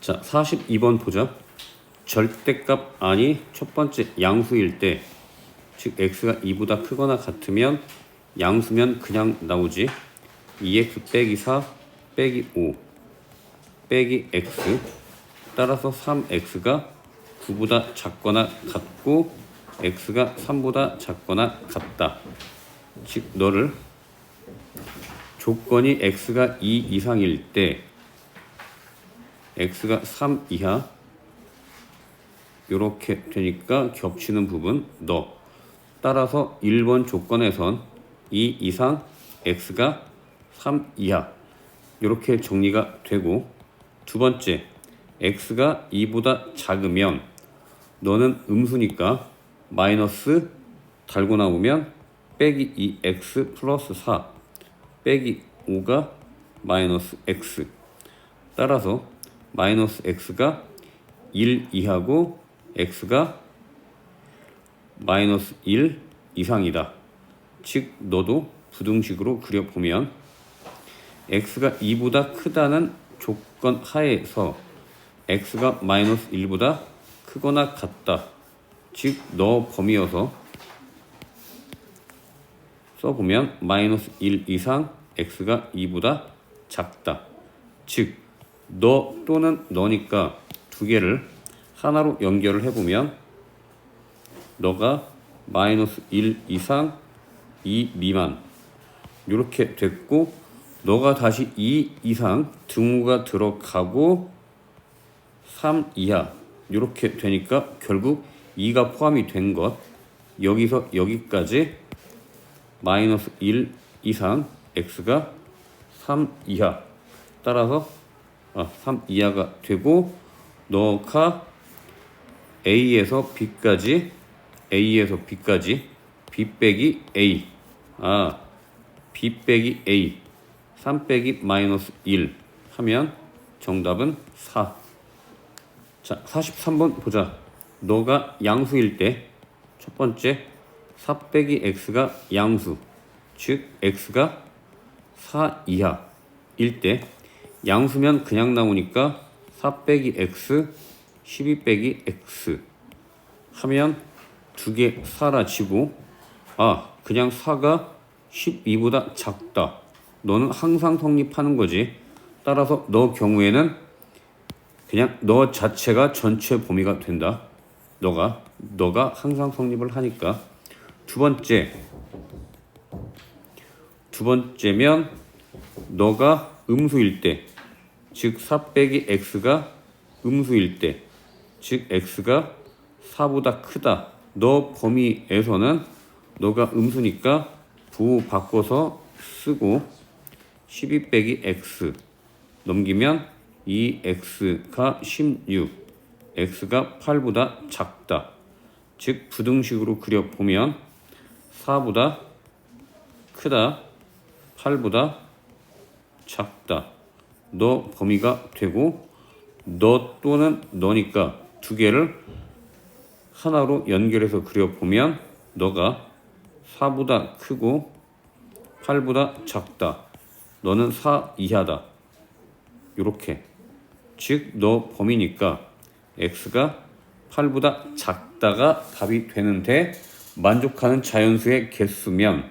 자, 42번 보자. 절대값 아니 첫 번째 양수일 때, 즉 x가 2보다 크거나 같으면 양수면 그냥 나오지. 2x 빼기 4 빼기 5 빼기 x, 따라서 3x가 9보다 작거나 같고 x가 3보다 작거나 같다. 즉 너를 조건이 x가 2 이상일 때, x가 3 이하 이렇게 되니까 겹치는 부분 너. 따라서 1번 조건에선 2 이상 x가 3 이하 이렇게 정리가 되고, 두 번째 x가 2보다 작으면 너는 음수니까 마이너스 달고 나오면 빼기 2x 플러스 4 빼기 5가 마이너스 x. 따라서 마이너스 x가 1 이하고 x가 마이너스 1 이상이다. 즉 너도 부등식으로 그려보면 x가 2보다 크다는 조건 하에서 x가 마이너스 1보다 크거나 같다. 즉 너 범위여서 써보면 마이너스 1 이상 x가 2보다 작다. 즉 너 또는 너니까 두 개를 하나로 연결을 해보면 너가 마이너스 1 이상 2 미만 이렇게 됐고, 너가 다시 2 이상 등호가 들어가고 3 이하 이렇게 되니까 결국 2가 포함이 된 것, 여기서 여기까지 마이너스 1 이상 x가 3 이하, 따라서 3 이하가 되고, 너가 a에서 b까지 b 빼기 a, b 빼기 a 3 빼기 마이너스 1 하면 정답은 4. 자, 43번 보자. 너가 양수일 때 첫 번째 4 빼기 x가 양수, 즉 x가 4 이하일 때, 양수면 그냥 나오니까 4 빼기 x 12 빼기 x 하면 두 개 사라지고, 그냥 4가 12보다 작다. 너는 항상 성립하는 거지. 따라서 너 경우에는 그냥 너 자체가 전체 범위가 된다. 너가 항상 성립을 하니까. 두 번째면 너가 음수일 때, 즉 4 빼기 x가 음수일 때, 즉 x가 4보다 크다. 너 범위에서는 너가 음수니까 부호 바꿔서 쓰고 12 빼기 x 넘기면 2x가 16, x가 8보다 작다. 즉 부등식으로 그려보면 4보다 크다, 8보다 작다. 너 범위가 되고, 너 또는 너니까 두 개를 하나로 연결해서 그려보면 너가 4보다 크고 8보다 작다. 너는 4 이하다. 이렇게. 즉 너 범위니까 x가 8보다 작다가 답이 되는데, 만족하는 자연수의 개수면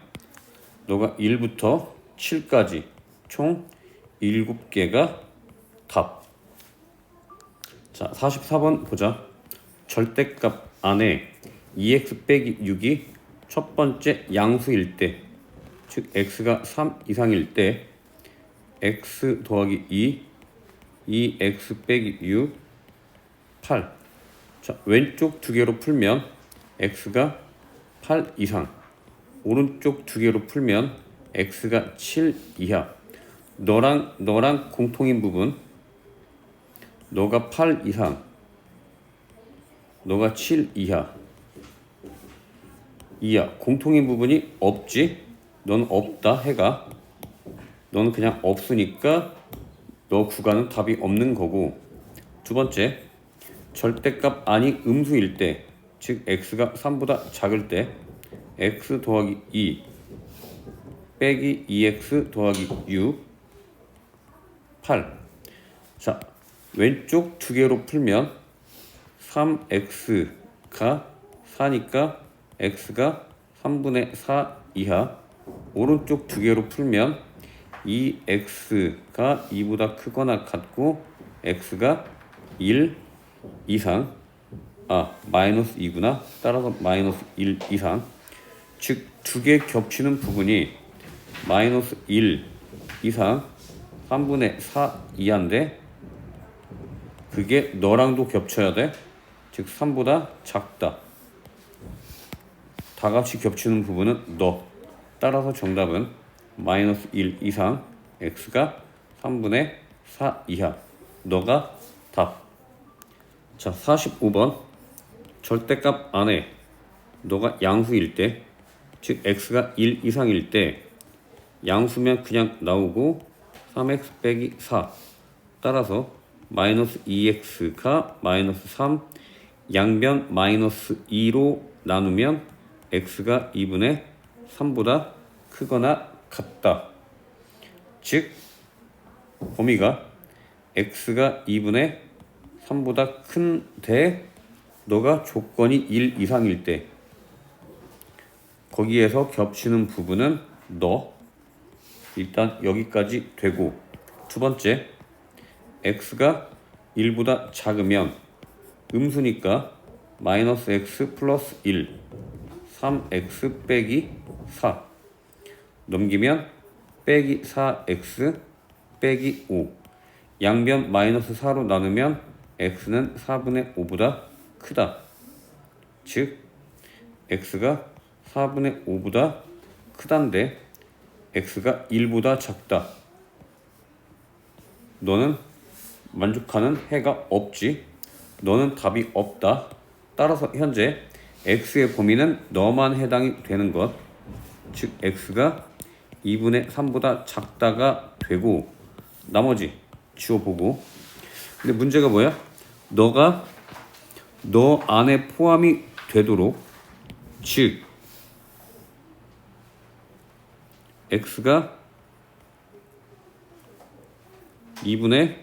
너가 1부터 7까지 총 7개가 답. 자, 44번 보자. 절대값 안에 2x 빼기 6이 첫 번째 양수일 때, 즉 x가 3 이상일 때 x 더하기 2x 빼기 6 8. 자, 왼쪽 두 개로 풀면 x가 8 이상, 오른쪽 두 개로 풀면 x가 7 이하. 너랑 공통인 부분, 너가 8 이상, 너가 7 이하. 공통인 부분이 없지? 넌 없다 해가, 너는 그냥 없으니까 너 구간은 답이 없는 거고. 두 번째, 절대값 아니 음수일 때, 즉 x가 3보다 작을 때 x 더하기 2 빼기 2x 더하기 6 8. 자, 왼쪽 두 개로 풀면 3x가 4니까 x가 3분의 4 이하. 오른쪽 두 개로 풀면 2x가 2보다 크거나 같고 x가 1 이상. 마이너스 2구나. 따라서 마이너스 1 이상. 즉 두 개 겹치는 부분이 마이너스 1 이상 3분의 4 이하인데 그게 너랑도 겹쳐야 돼. 즉 3보다 작다. 다 같이 겹치는 부분은 너. 따라서 정답은 마이너스 1 이상 x가 3분의 4 이하. 너가 답. 자, 45번. 절대값 안에 너가 양수일 때, 즉 x가 1 이상일 때 양수면 그냥 나오고 3x 빼기 4. 따라서 마이너스 2x가 마이너스 3, 양변 마이너스 2로 나누면 x가 2분의 3보다 크거나 같다. 즉 범위가 x가 2분의 3보다 큰데 너가 조건이 1 이상일 때 거기에서 겹치는 부분은 너. 일단 여기까지 되고, 두 번째 x가 1보다 작으면 음수니까 마이너스 x 플러스 1 3x 빼기 4 넘기면 빼기 4x 빼기 5. 양변 마이너스 4로 나누면 x는 4분의 5보다 크다. 즉 x가 4분의 5보다 크단데 x가 1보다 작다. 너는 만족하는 해가 없지. 너는 답이 없다. 따라서 현재 x의 범위는 너만 해당이 되는 것. 즉 x가 2분의 3보다 작다가 되고 나머지 지워보고. 근데 문제가 뭐야? 너가 너 안에 포함이 되도록, 즉 x가 2분의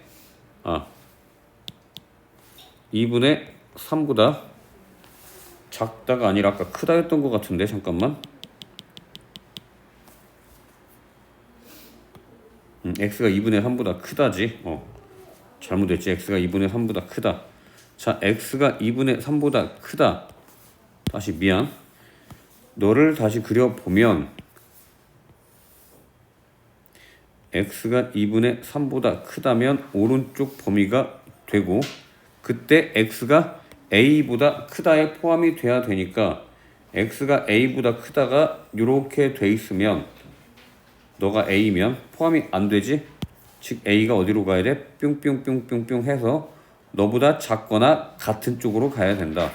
3보다 작다가 아니라 아까 크다 했던 것 같은데, 잠깐만. x가 2분의 3보다 크다지. 잘못했지. x가 2분의 3보다 크다. 자, x가 2분의 3보다 크다. 다시 미안. 너를 다시 그려보면 x가 2분의 3보다 크다면 오른쪽 범위가 되고, 그때 x가 a보다 크다에 포함이 돼야 되니까 x가 a보다 크다가 이렇게 돼 있으면 너가 a면 포함이 안 되지. 즉 a가 어디로 가야 돼? 뿅뿅뿅뿅뿅 해서 너보다 작거나 같은 쪽으로 가야 된다.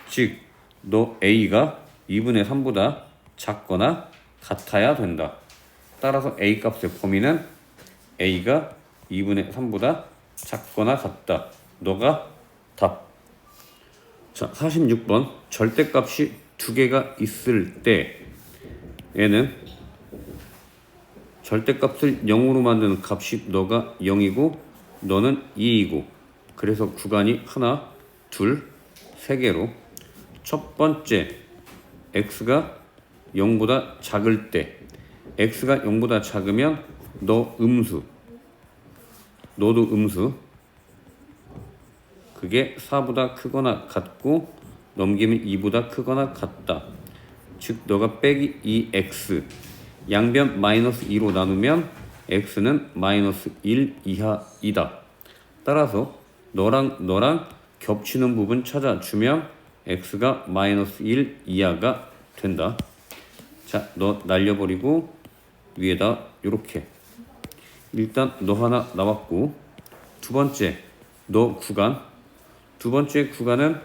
즉 너 a가 2분의 3보다 작거나 같아야 된다. 따라서 a 값의 범위는 a가 2분의 3보다 작거나 같다. 너가 답. 자, 46번. 절대값이 두 개가 있을 때 얘는 절대값을 0으로 만드는 값이 너가 0이고 너는 2이고, 그래서 구간이 하나, 둘, 세 개로. 첫 번째, x가 0보다 작을 때, x가 0보다 작으면 너 음수, 너도 음수. 그게 4보다 크거나 같고 넘기면 2보다 크거나 같다. 즉 너가 빼기 2x, 양변 마이너스 2로 나누면 x는 마이너스 1 이하이다. 따라서 너랑 겹치는 부분 찾아주면 x가 마이너스 1 이하가 된다. 자, 너 날려버리고 위에다 요렇게. 일단 너 하나 나왔고, 두 번째 너 구간. 두 번째 구간은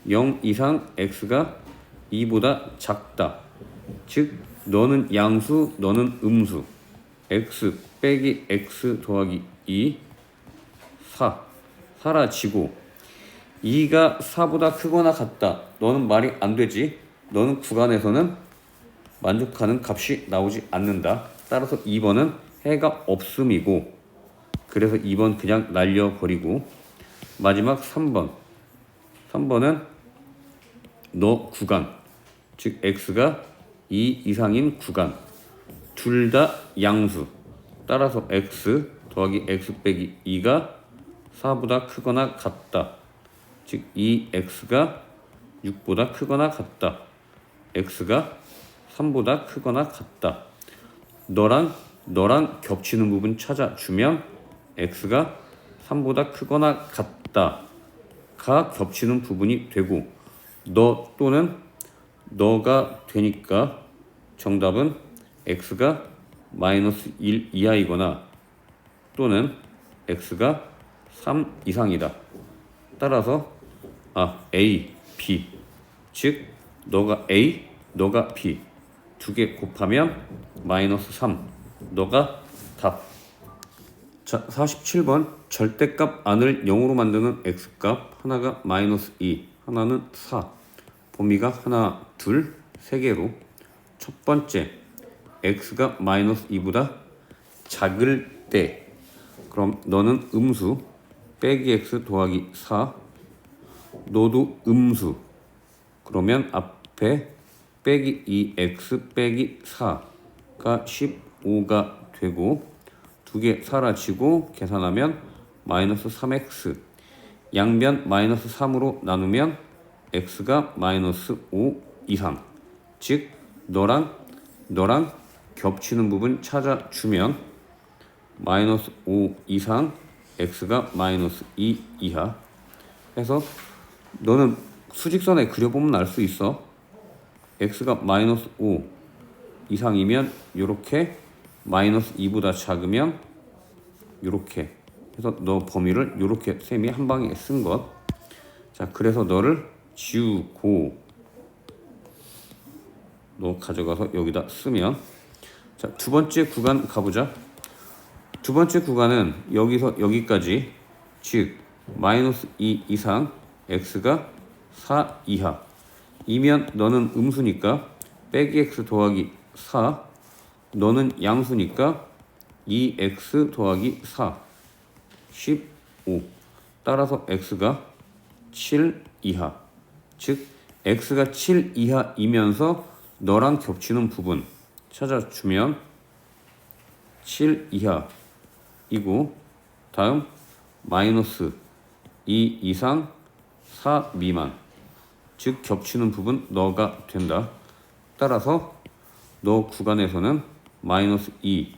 0 이상 x가 2보다 작다. 즉 너는 양수, 너는 음수. x 빼기 x 더하기 2 4 사라지고, 2가 4보다 크거나 같다. 너는 말이 안 되지. 너는 구간에서는 만족하는 값이 나오지 않는다. 따라서 2번은 해가 없음이고, 그래서 2번 그냥 날려버리고 마지막 3번. 3번은 너 구간, 즉 x가 2 이상인 구간, 둘 다 양수. 따라서 x 더하기 x 빼기 2가 4보다 크거나 같다. 즉 2x가 6보다 크거나 같다. x가 3보다 크거나 같다. 너랑 겹치는 부분 찾아주면 x가 3보다 크거나 같다가 겹치는 부분이 되고, 너 또는 너가 되니까 정답은 x가 마이너스 1 이하이거나 또는 x가 3 이상이다. 따라서 A, B, 즉 너가 A, 너가 B 두 개 곱하면 마이너스 3, 너가 답. 자, 47번 절대값 안을 0으로 만드는 x값, 하나가 마이너스 2, 하나는 4, 범위가 하나, 둘, 세 개로 첫 번째 x가 마이너스 2보다 작을 때, 그럼 너는 음수 빼기 x 더하기 4, 너도 음수, 그러면 앞에 빼기 2x 빼기 4가 15가 되고, 두 개 사라지고 계산하면 마이너스 3x, 양변 마이너스 3으로 나누면 x가 마이너스 5 이상, 즉 너랑 겹치는 부분 찾아주면 마이너스 5 이상, x가 마이너스 2 이하 해서 너는 수직선에 그려보면 알 수 있어. x가 마이너스 5 이상이면 요렇게, 마이너스 2보다 작으면 요렇게 해서 너 범위를 요렇게 쌤이 한 방에 쓴 것. 자, 그래서 너를 지우고 너 가져가서 여기다 쓰면, 자, 두 번째 구간 가보자. 두 번째 구간은 여기서 여기까지, 즉 마이너스 2 이상, x가 4 이하 이면 너는 음수니까 빼기 x 더하기 4, 너는 양수니까 2x 더하기 4, 15. 따라서 x가 7 이하, 즉 x가 7 이하이면서 너랑 겹치는 부분 찾아주면 7 이하이고, 다음 마이너스 2 이상 4 미만, 즉 겹치는 부분 너가 된다. 따라서 너 구간에서는 마이너스 2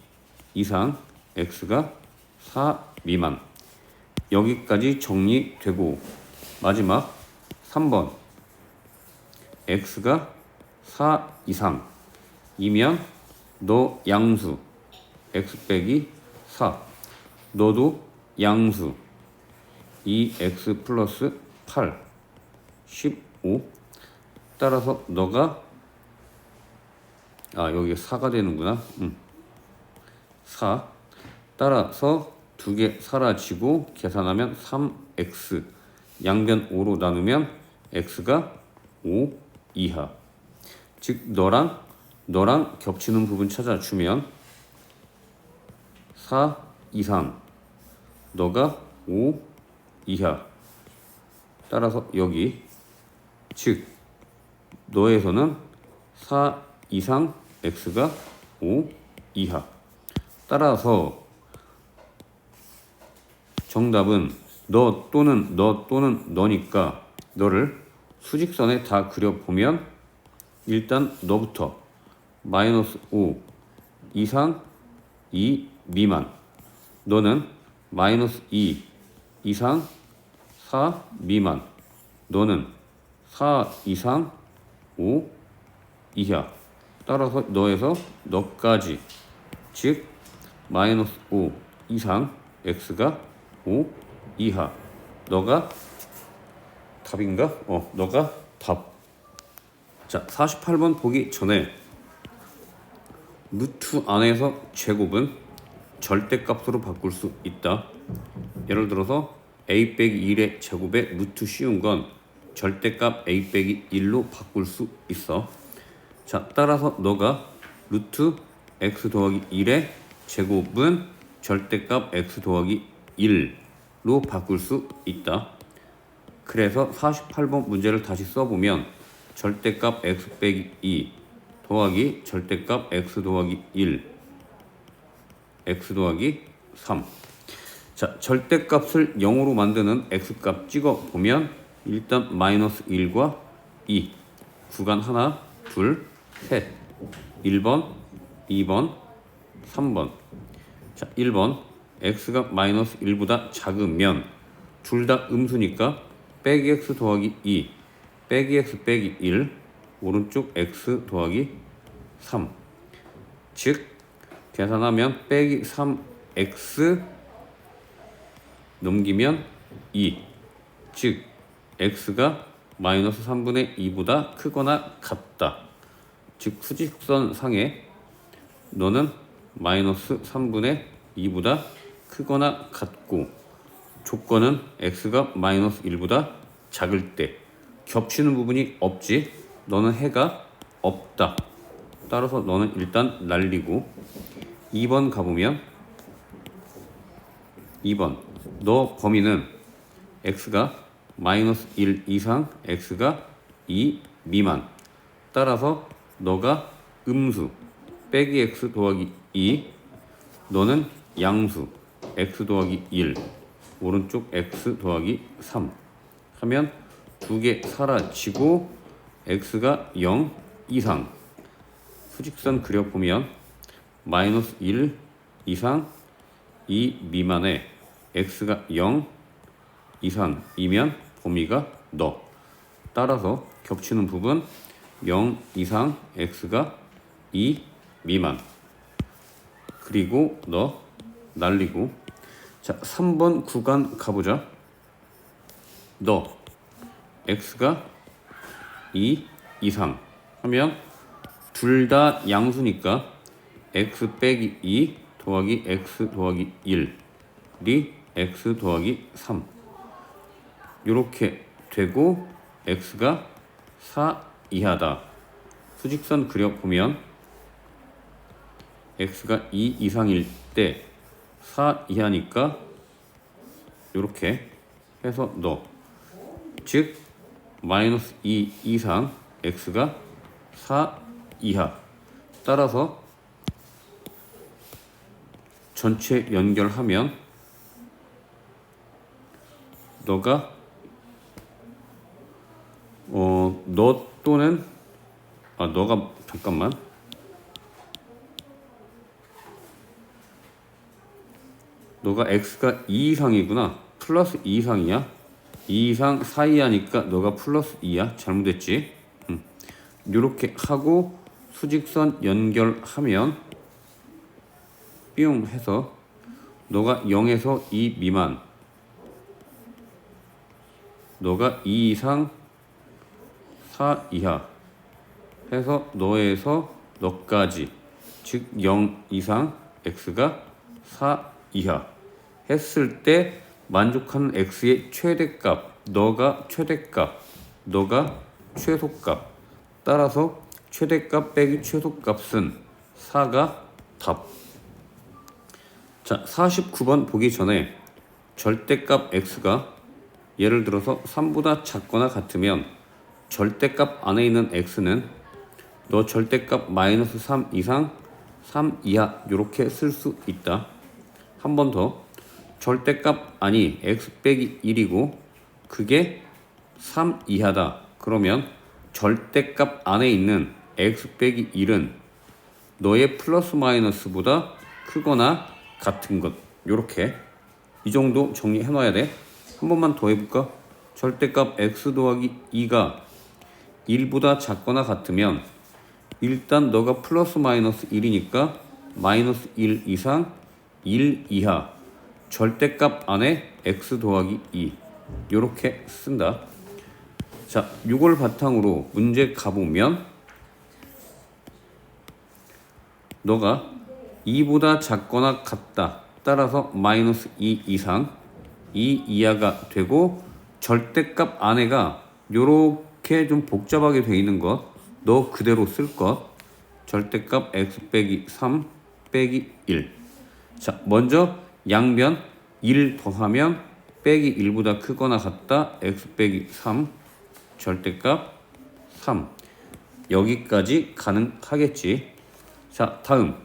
이상, x가 4 미만. 여기까지 정리되고, 마지막 3번 x가 4 이상 이면 너 양수 x 빼기 4, 너도 양수 2x 플러스 8, 15. 따라서 너가 여기가 4가 되는구나. 4. 따라서 두 개 사라지고 계산하면 3x, 양변 5로 나누면 x가 5 이하, 즉 너랑 겹치는 부분 찾아주면 4 이상, 너가 5 이하. 따라서 여기, 즉 너에서는 4 이상, x가 5 이하. 따라서 정답은 너 또는 너니까 너를 수직선에 다 그려보면, 일단 너부터 마이너스 5 이상 2 미만, 너는 마이너스 2 이상 4 미만, 너는 4 이상 5 이하. 따라서 너에서 너까지, 즉 마이너스 5 이상, x가 5 이하. 너가 답인가? 너가 답. 자, 48번 보기 전에 루트 안에서 제곱은 절대값으로 바꿀 수 있다. 예를 들어서 a 빼기 1의 제곱에 루트 씌운 건 절대값 a 빼기 1로 바꿀 수 있어. 자, 따라서 너가 루트 x 더하기 1의 제곱은 절대값 x 더하기 1로 바꿀 수 있다. 그래서 48번 문제를 다시 써보면 절대값 x 빼기 2 더하기 절대값 x 더하기 1 x 더하기 3. 자, 절대값을 0으로 만드는 x값 찍어보면 일단 마이너스 1과 2 구간 하나, 둘, 셋 1번, 2번, 3번. 자, 1번 x가 마이너스 1보다 작으면 둘 다 음수니까 빼기 x 더하기 2 빼기 x 빼기 1 오른쪽 x 더하기 3. 즉 계산하면 빼기 3x 넘기면 2. 즉 x가 마이너스 3분의 2보다 크거나 같다. 즉 수직선 상에 너는 마이너스 3분의 2보다 크거나 같고 조건은 x가 마이너스 1보다 작을 때 겹치는 부분이 없지. 너는 해가 없다. 따라서 너는 일단 날리고 2번 가보면 2번 너 범위는 x가 마이너스 1 이상 x가 2 미만. 따라서 너가 음수 빼기 x 더하기 2 너는 양수 x 더하기 1 오른쪽 x 더하기 3 하면 두 개 사라지고 x가 0 이상 수직선 그려보면 마이너스 1 이상 2 미만에 x가 0 이상이면 범위가 너. 따라서 겹치는 부분 0 이상 x가 2 미만. 그리고 너 날리고. 자, 3번 구간 가보자. 너 x가 2 이상 하면 둘 다 양수니까 x 빼기 2 더하기 x 더하기 1이 x 더하기 3 이렇게 되고 x가 4 이하다. 수직선 그려보면 x가 2 이상일 때 4 이하니까 이렇게 해서 너. 즉 마이너스 2 이상 x가 4 이하. 따라서 전체 연결하면 너가 너 또는 너가 잠깐만 너가 x가 2 이상이구나. 플러스 2 이상이야. 2 이상 4 이하니까 너가 플러스 2야. 잘못했지. 이렇게 하고 수직선 연결하면 뿅 해서 너가 0에서 2 미만 너가 2 이상 4 이하 해서 너에서 너까지 즉 0 이상 x가 4 이하 했을 때 만족하는 x의 최대값 너가 최대값 너가 최소값. 따라서 최대값 빼기 최소값은 4가 답. 자, 49번 보기 전에 절대값 x가 예를 들어서 3보다 작거나 같으면 절대값 안에 있는 x는 너 절대값 마이너스 3 이상 3 이하 이렇게 쓸 수 있다. 한 번 더. 절대값 아니 x 빼기 1이고 그게 3 이하다. 그러면 절대값 안에 있는 x 빼기 1은 너의 플러스 마이너스보다 크거나 같은 것. 요렇게 이 정도 정리해 놔야 돼. 한 번만 더 해볼까? 절대값 x 더하기 2가 1보다 작거나 같으면 일단 너가 플러스 마이너스 1이니까 마이너스 1 이상 1 이하 절대값 안에 x 더하기 2 요렇게 쓴다. 자, 이걸 바탕으로 문제 가보면 너가 2보다 작거나 같다. 따라서 마이너스 2 이상 2 이하가 되고 절대값 안에가 요렇게 좀 복잡하게 되어 있는 것 너 그대로 쓸 것. 절대값 x 빼기 3 빼기 1. 자, 먼저 양변 1 더하면 빼기 1보다 크거나 같다. x 빼기 3 절대값 3 여기까지 가능하겠지. 자, 다음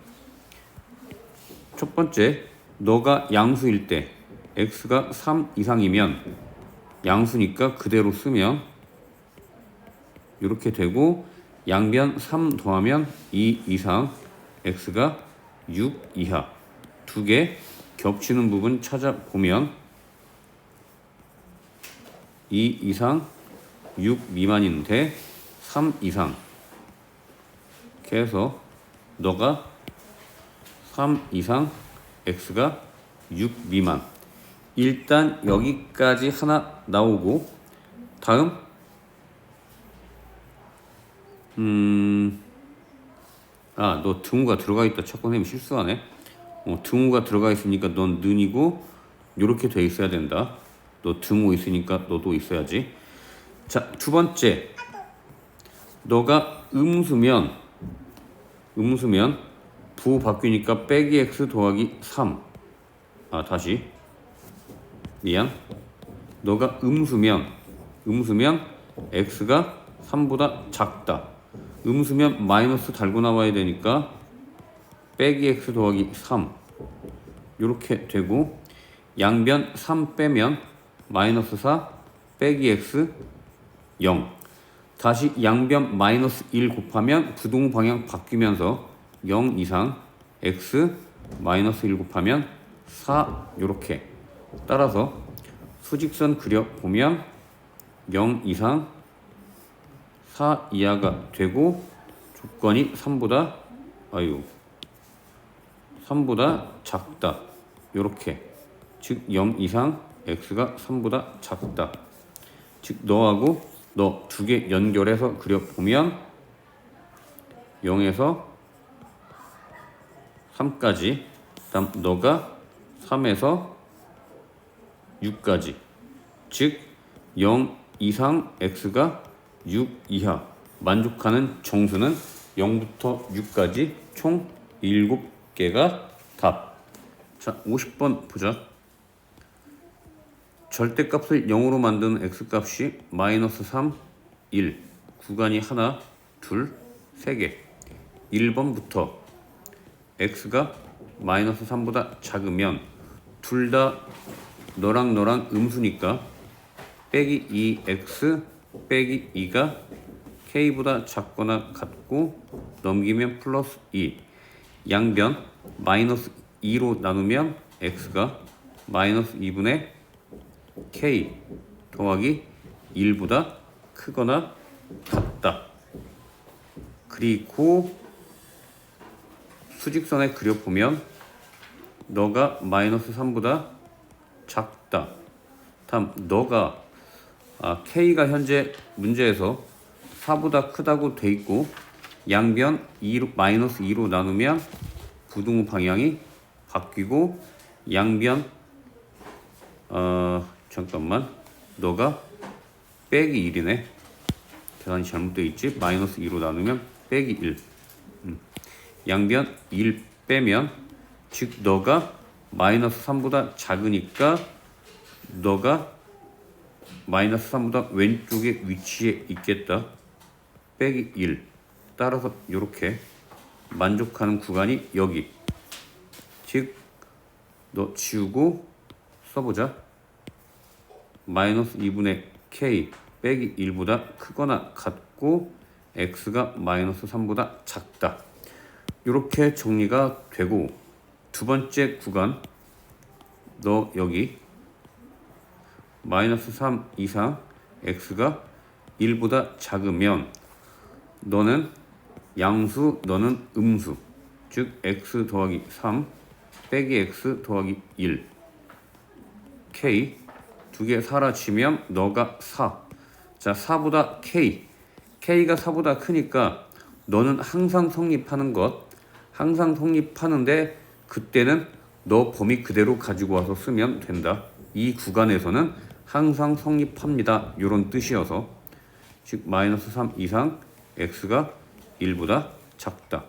첫 번째, 너가 양수일 때 x가 3 이상이면 양수니까 그대로 쓰면 이렇게 되고, 양변 3 더하면 2 이상 x가 6 이하 두 개 겹치는 부분 찾아보면 2 이상 6 미만인데 3 이상 이렇게 해서 너가 3 이상 x가 6 미만. 일단 여기까지 하나 나오고, 다음 너 등호가 들어가 있다. 첫번 선생님 실수하네. 등호가 들어가 있으니까 넌 는이고 이렇게 돼 있어야 된다. 너 등호 있으니까 너도 있어야지. 자, 두 번째, 너가 음수면 부호 바뀌니까 빼기 x 더하기 3. 다시 미안. 너가 음수면 x가 3보다 작다. 음수면 마이너스 달고 나와야 되니까 빼기 x 더하기 3 이렇게 되고, 양변 3 빼면 마이너스 4 빼기 x 0. 다시 양변 마이너스 1 곱하면 부동호 방향 바뀌면서 0 이상 x 마이너스 1 곱하면 4 이렇게. 따라서 수직선 그려보면 0 이상 4 이하가 되고, 조건이 3보다 작다. 요렇게. 즉 0 이상 x가 3보다 작다. 즉 너하고 너 두 개 연결해서 그려보면 0에서 3까지, 다음 너가 3에서 6까지, 즉 0 이상 x가 6 이하. 만족하는 정수는 0부터 6까지 총 7개가 답. 자, 50번 보자. 절대값을 0으로 만드는 x값이 마이너스 3, 1. 구간이 하나, 둘, 세 개. 1번부터 x가 마이너스 3보다 작으면 둘 다 너랑 음수니까 빼기 2x 빼기 2가 k보다 작거나 같고 넘기면 플러스 2. 양변 마이너스 2로 나누면 x가 마이너스 2분의 k 더하기 1보다 크거나 같다. 그리고 수직선에 그려보면 너가 마이너스 3보다 작다. 다음 너가 k가 현재 문제에서 4보다 크다고 돼 있고, 양변 2로, 마이너스 2로 나누면 부등호 방향이 바뀌고, 양변 너가 빼기 1이네. 계산이 잘못되어 있지. 마이너스 2로 나누면 빼기 1. 양변 1 빼면, 즉 너가 마이너스 3보다 작으니까 너가 마이너스 3보다 왼쪽에 위치해 있겠다. 빼기 1. 따라서 이렇게 만족하는 구간이 여기. 즉 너 지우고 써보자. 마이너스 2분의 k 빼기 1보다 크거나 같고 x가 마이너스 3보다 작다. 이렇게 정리가 되고, 두 번째 구간 너 여기 마이너스 3 이상 x가 1보다 작으면 너는 양수, 너는 음수. 즉 x 더하기 3 빼기 x 더하기 1 k 두 개 사라지면 너가 4. 자, 4보다 k가 4보다 크니까 너는 항상 성립하는 것, 항상 성립하는데 그때는 너 범위 그대로 가지고 와서 쓰면 된다. 이 구간에서는 항상 성립합니다. 이런 뜻이어서, 즉 마이너스 3 이상 x가 1보다 작다.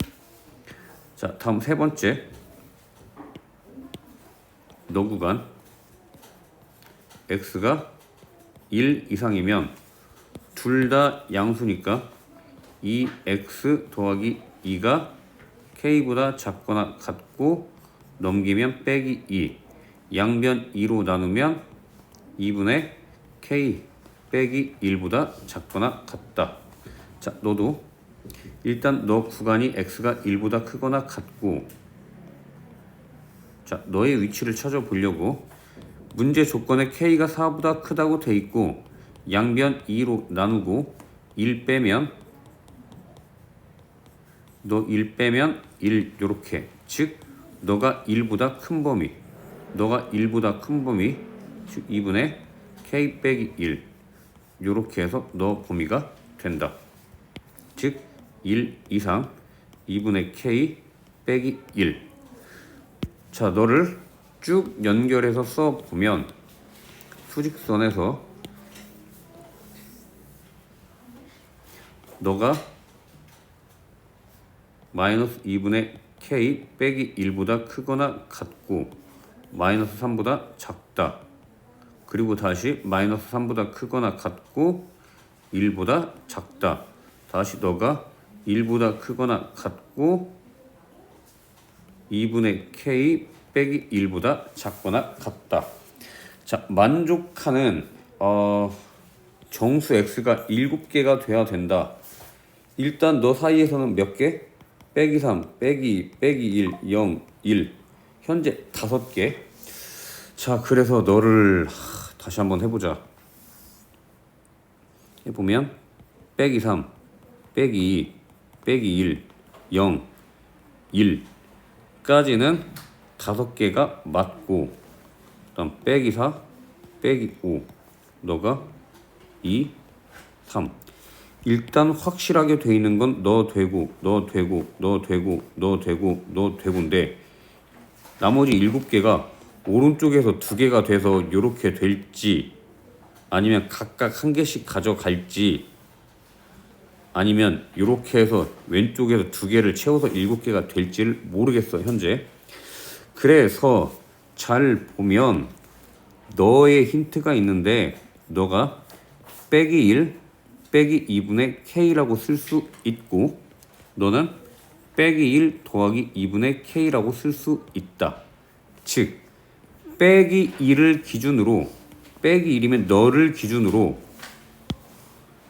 자, 다음 세 번째 너 구간 x가 1 이상이면 둘 다 양수니까 2x 더하기 2가 k보다 작거나 같고 넘기면 빼기 2 양변 2로 나누면 2분의 k 빼기 1보다 작거나 같다. 자, 너도 일단 너 구간이 x가 1보다 크거나 같고, 자, 너의 위치를 찾아보려고 문제 조건에 k가 4보다 크다고 돼 있고 양변 2로 나누고 1 빼면 너 1 빼면 1 요렇게, 즉 너가 1보다 큰 범위, 너가 1보다 큰 범위, 즉 2분의 k 빼기 1 요렇게 해서 너 범위가 된다. 즉 1 이상 2분의 k 빼기 1. 자, 너를 쭉 연결해서 써보면 수직선에서 너가 마이너스 2분의 k 빼기 1보다 크거나 같고 마이너스 3보다 작다. 그리고 다시 마이너스 3보다 크거나 같고 1보다 작다. 다시 너가 1보다 크거나 같고 2분의 k 빼기 1보다 작거나 같다. 자, 만족하는 정수 x가 7개가 돼야 된다. 일단 너 사이에서는 몇 개? 빼기 3, 빼기 2, 빼기 1, 0, 1. 현재 5개. 자, 그래서 너를 다시 한번 해보자. 해보면 빼기 3, 빼기 2, 빼기 1, 0, 1 까지는 5개가 맞고, 그 다음 빼기 4, 빼기 5 너가 2, 3. 일단 확실하게 돼 있는 건 너 되고 너 되고 너 되고 너 되고 너 되고인데 나머지 7개가 오른쪽에서 2개가 돼서 이렇게 될지, 아니면 각각 한 개씩 가져갈지, 아니면 이렇게 해서 왼쪽에서 2개를 채워서 7개가 될지를 모르겠어 현재. 그래서 잘 보면 너의 힌트가 있는데 너가 빼기 1 빼기 2분의 k라고 쓸 수 있고 너는 빼기 1 더하기 2분의 k라고 쓸 수 있다. 즉 빼기 1을 기준으로, 빼기 1이면 너를 기준으로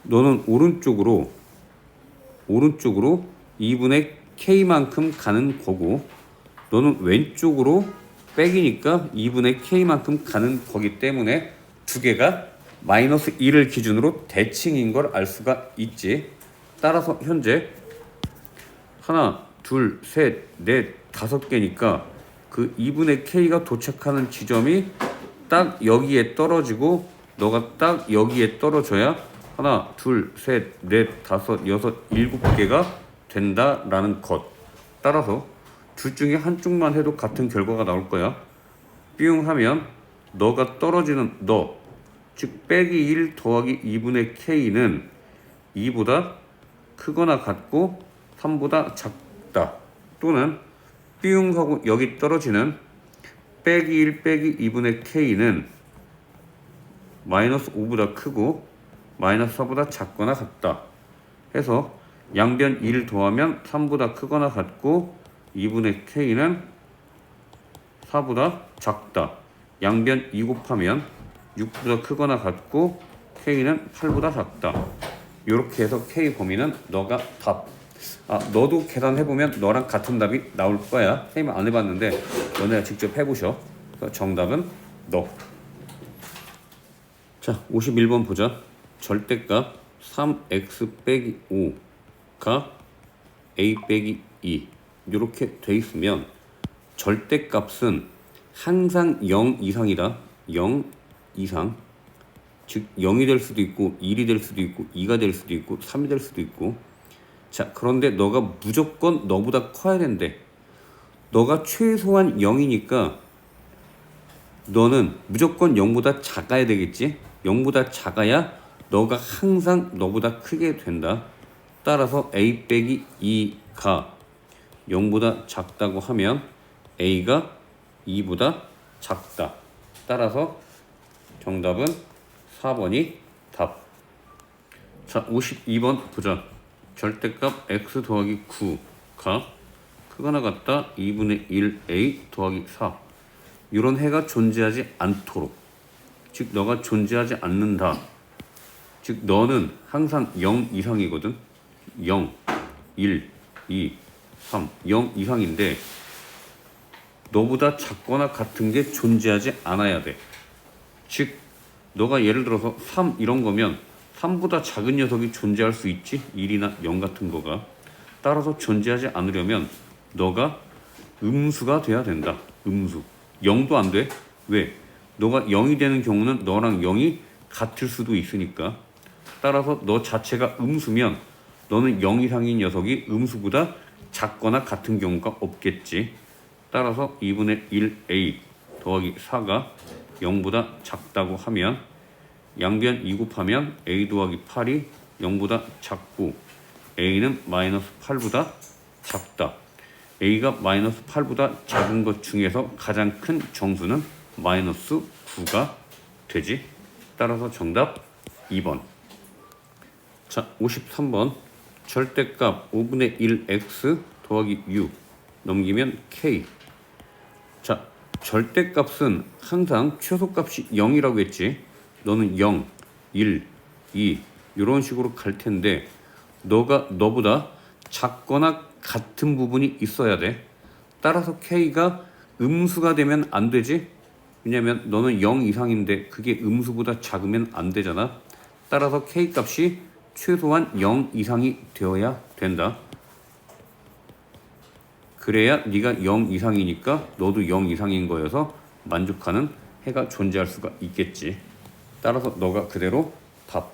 너는 오른쪽으로 2분의 k만큼 가는 거고 너는 왼쪽으로 빼기니까 2분의 k만큼 가는 거기 때문에 2개가 마이너스 1을 기준으로 대칭인 걸 알 수가 있지. 따라서 현재 하나, 둘, 셋, 넷, 5개니까 그 2분의 k가 도착하는 지점이 딱 여기에 떨어지고 너가 딱 여기에 떨어져야 하나, 둘, 셋, 넷, 5, 6, 7개가 된다라는 것. 따라서 둘 중에 한쪽만 해도 같은 결과가 나올 거야. 뿅 하면 너가 떨어지는 너, 즉 빼기 1 더하기 2분의 k는 2보다 크거나 같고 3보다 작다. 또는 뿅 하고 여기 떨어지는 빼기 1 빼기 2분의 k는 마이너스 5보다 크고 마이너스 4보다 작거나 같다. 해서 양변 1 더하면 3보다 크거나 같고 2분의 k는 4보다 작다. 양변 2 곱하면 6보다 크거나 같고 k는 8보다 작다. 이렇게 해서 k 범위는 너가 답. 너도 계산해보면 너랑 같은 답이 나올 거야. 선생님은 안 해봤는데 너네가 직접 해보셔. 정답은 너. 자, 51번 보자. 절대값 3x 빼기 5가 a 빼기 2 이렇게 돼 있으면 절대값은 항상 0 이상이다. 0 이상. 즉 0이 될 수도 있고 1이 될 수도 있고 2가 될 수도 있고 3이 될 수도 있고. 자, 그런데 너가 무조건 너보다 커야 된대. 너가 최소한 0이니까 너는 무조건 0보다 작아야 되겠지. 0보다 작아야 너가 항상 너보다 크게 된다. 따라서 a 빼기 2가 0보다 작다고 하면 a가 2보다 작다. 따라서 정답은 4번이 답. 자, 52번 보자. 절대값 x 더하기 9가 크거나 같다 2분의 1a 더하기 4. 이런 해가 존재하지 않도록, 즉 너가 존재하지 않는다. 즉 너는 항상 0 이상이거든. 0, 1, 2, 3, 0 이상인데 너보다 작거나 같은 게 존재하지 않아야 돼. 즉 너가 예를 들어서 3 이런 거면 3보다 작은 녀석이 존재할 수 있지. 1이나 0 같은 거가. 따라서 존재하지 않으려면 너가 음수가 돼야 된다. 음수. 0도 안 돼. 왜? 너가 0이 되는 경우는 너랑 0이 같을 수도 있으니까. 따라서 너 자체가 음수면 너는 0 이상인 녀석이 음수보다 작거나 같은 경우가 없겠지. 따라서 2분의 1a 더하기 4가 0보다 작다고 하면 양변 2 곱하면 a 더하기 8이 0보다 작고 a는 마이너스 8보다 작다. a가 마이너스 8보다 작은 것 중에서 가장 큰 정수는 마이너스 9가 되지. 따라서 정답 2번. 자, 53번 절대값 5분의 1x 더하기 6 넘기면 k. 자, 절대값은 항상 최소값이 0이라고 했지. 너는 0, 1, 2 이런 식으로 갈 텐데 너보다 작거나 같은 부분이 있어야 돼. 따라서 k가 음수가 되면 안 되지. 왜냐면 너는 0 이상인데 그게 음수보다 작으면 안 되잖아. 따라서 k 값이 최소한 0 이상이 되어야 된다. 그래야 네가 0 이상이니까 너도 0 이상인 거여서 만족하는 해가 존재할 수가 있겠지. 따라서 너가 그대로 답.